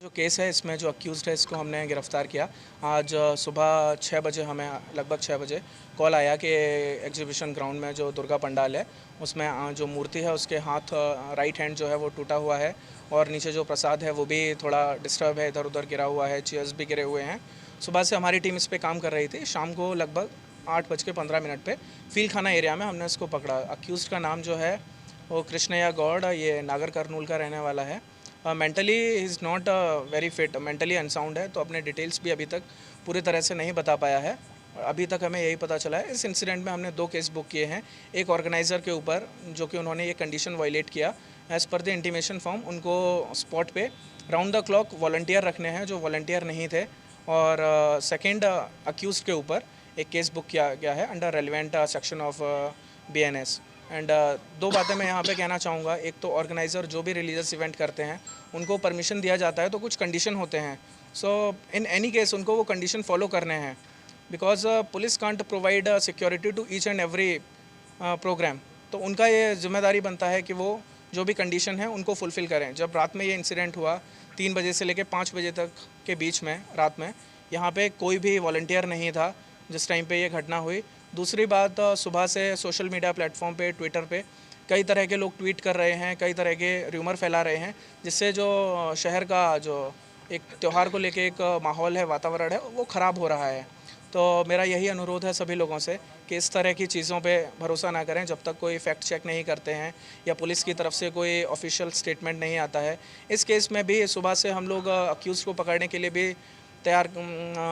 जो केस है इसमें जो अक्यूज़्ड है इसको हमने गिरफ़्तार किया। आज सुबह 6 बजे हमें लगभग 6 बजे कॉल आया कि एग्जीबिशन ग्राउंड में जो दुर्गा पंडाल है उसमें जो मूर्ति है उसके हाथ राइट हैंड जो है वो टूटा हुआ है और नीचे जो प्रसाद है वो भी थोड़ा डिस्टर्ब है, इधर उधर गिरा हुआ है, चेयर्स भी गिरे हुए हैं। सुबह से हमारी टीम इस पर काम कर रही थी। शाम को लगभग 8:15 पे फील खाना एरिया में हमने इसको पकड़ा। अक्यूज़ड का नाम जो है वो कृष्णया गौड़, ये नागर कर्नूल का रहने वाला है। Mentally is not very fit, mentally unsound है, तो अपने डिटेल्स भी अभी तक पूरी तरह से नहीं बता पाया है। अभी तक हमें यही पता चला है। इस इंसिडेंट में हमने 2 केस बुक किए हैं। एक ऑर्गेनाइज़र के ऊपर जो कि उन्होंने ये कंडीशन वायलेट किया। As per the intimation form उनको स्पॉट पे राउंड द क्लॉक वॉलंटियर रखने हैं जो वॉलंटियर नहीं थे। और सेकेंड अक्यूज़ड के ऊपर एक केस बुक किया गया है under relevant section of BNS। And 2 बातें मैं यहाँ पे कहना चाहूँगा। एक तो ऑर्गेनाइज़र जो भी रिलीजियस इवेंट करते हैं उनको परमिशन दिया जाता है तो कुछ कंडीशन होते हैं। सो इन एनी केस उनको वो कंडीशन फॉलो करने हैं, because police can't provide security to each and every programme. तो उनका ये जिम्मेदारी बनता है कि वो जो भी कंडीशन है उनको फुलफ़िल करें। जब रात में ये इंसिडेंट हुआ 3 बजे से लेकर 5 बजे तक के बीच में रात में यहाँ पे कोई भी वॉलंटियर नहीं था जिस टाइम पे ये घटना हुई। दूसरी बात, सुबह से सोशल मीडिया प्लेटफॉर्म पे, ट्विटर पे कई तरह के लोग ट्वीट कर रहे हैं, कई तरह के र्यूमर फैला रहे हैं, जिससे जो शहर का जो एक त्यौहार को लेके एक माहौल है, वातावरण है, वो ख़राब हो रहा है। तो मेरा यही अनुरोध है सभी लोगों से कि इस तरह की चीज़ों पे भरोसा ना करें जब तक कोई फैक्ट चेक नहीं करते हैं या पुलिस की तरफ से कोई ऑफिशियल स्टेटमेंट नहीं आता है। इस केस में भी सुबह से हम लोग अक्यूज़ को पकड़ने के लिए भी तैयार,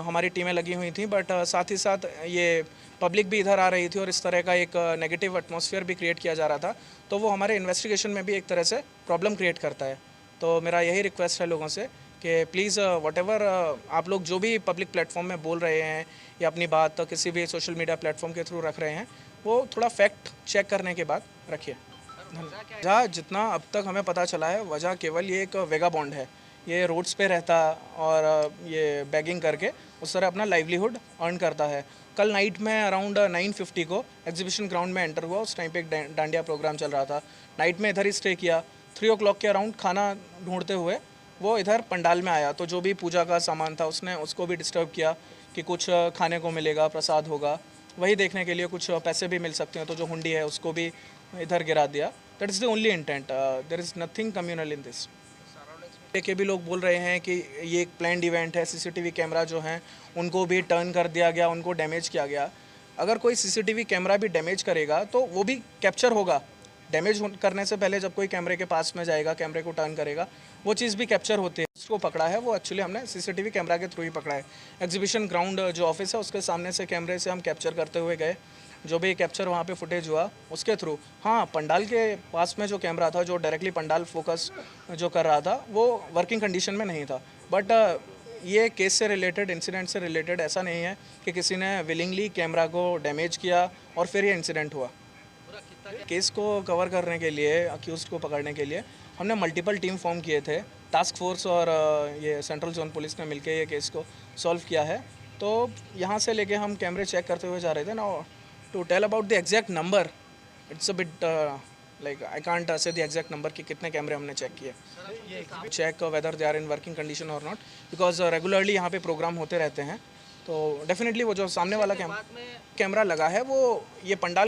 हमारी टीमें लगी हुई थी, बट साथ ही साथ ये पब्लिक भी इधर आ रही थी और इस तरह का एक नेगेटिव एटमॉस्फेयर भी क्रिएट किया जा रहा था, तो वो हमारे इन्वेस्टिगेशन में भी एक तरह से प्रॉब्लम क्रिएट करता है। तो मेरा यही रिक्वेस्ट है लोगों से कि प्लीज़ व्हाटएवर आप लोग जो भी पब्लिक प्लेटफॉर्म में बोल रहे हैं या अपनी बात किसी भी सोशल मीडिया प्लेटफॉर्म के थ्रू रख रहे हैं, वो थोड़ा फैक्ट चेक करने के बाद रखिए। जहाँ जितना अब तक हमें पता चला है, वजह केवल ये एक वेगाबॉन्ड है। ये रोड्स पे रहता और ये बैगिंग करके उस तरह अपना लाइवलीहुड अर्न करता है। कल नाइट में अराउंड 9:50 को एग्जीबिशन ग्राउंड में एंटर हुआ। उस टाइम पे एक डांडिया प्रोग्राम चल रहा था। नाइट में इधर ही स्टे किया। 3 o'clock के अराउंड खाना ढूंढते हुए वो इधर पंडाल में आया, तो जो भी पूजा का सामान था उसने उसको भी डिस्टर्ब किया कि कुछ खाने को मिलेगा, प्रसाद होगा, वही देखने के लिए कुछ पैसे भी मिल सकते हैं, तो जो हुंडी है उसको भी इधर गिरा दिया। That is the only intent, there is nothing communal in this. के भी लोग बोल रहे हैं कि ये एक प्लान्ड इवेंट है, सीसीटीवी कैमरा जो हैं उनको भी टर्न कर दिया गया, उनको डैमेज किया गया। अगर कोई सीसीटीवी कैमरा भी डैमेज करेगा तो वो भी कैप्चर होगा। डैमेज करने से पहले जब कोई कैमरे के पास में जाएगा, कैमरे को टर्न करेगा, वो चीज़ भी कैप्चर होती है। उसको पकड़ा है वो एक्चुअली हमने सीसीटीवी कैमरा के थ्रू ही पकड़ा है। एग्जीबिशन ग्राउंड जो ऑफिस है उसके सामने से कैमरे से हम कैप्चर करते हुए गए, जो भी कैप्चर वहाँ पे फुटेज हुआ उसके थ्रू। हाँ, पंडाल के पास में जो कैमरा था जो डायरेक्टली पंडाल फोकस जो कर रहा था वो वर्किंग कंडीशन में नहीं था। बट ये केस से रिलेटेड, इंसिडेंट से रिलेटेड ऐसा नहीं है कि किसी ने विलिंगली कैमरा को डैमेज किया और फिर ये इंसिडेंट हुआ। केस को कवर करने के लिए, अक्यूज़ड को पकड़ने के लिए हमने मल्टीपल टीम फॉर्म किए थे। टास्क फोर्स और ये सेंट्रल जोन पुलिस ने मिलकर ये केस को सॉल्व किया है। तो यहाँ से लेके हम कैमरे चेक करते हुए जा रहे थे ना। To tell about the exact number, it's a bit like I can't say the exact number कि कितने कैमरे हमने चेक किए। Check whether they are in working condition और नॉट, बिकॉज रेगुलरली यहाँ पे प्रोग्राम होते रहते हैं। तो डेफिनेटली वो जो सामने वाला कैमरा लगा है वो ये पंडाल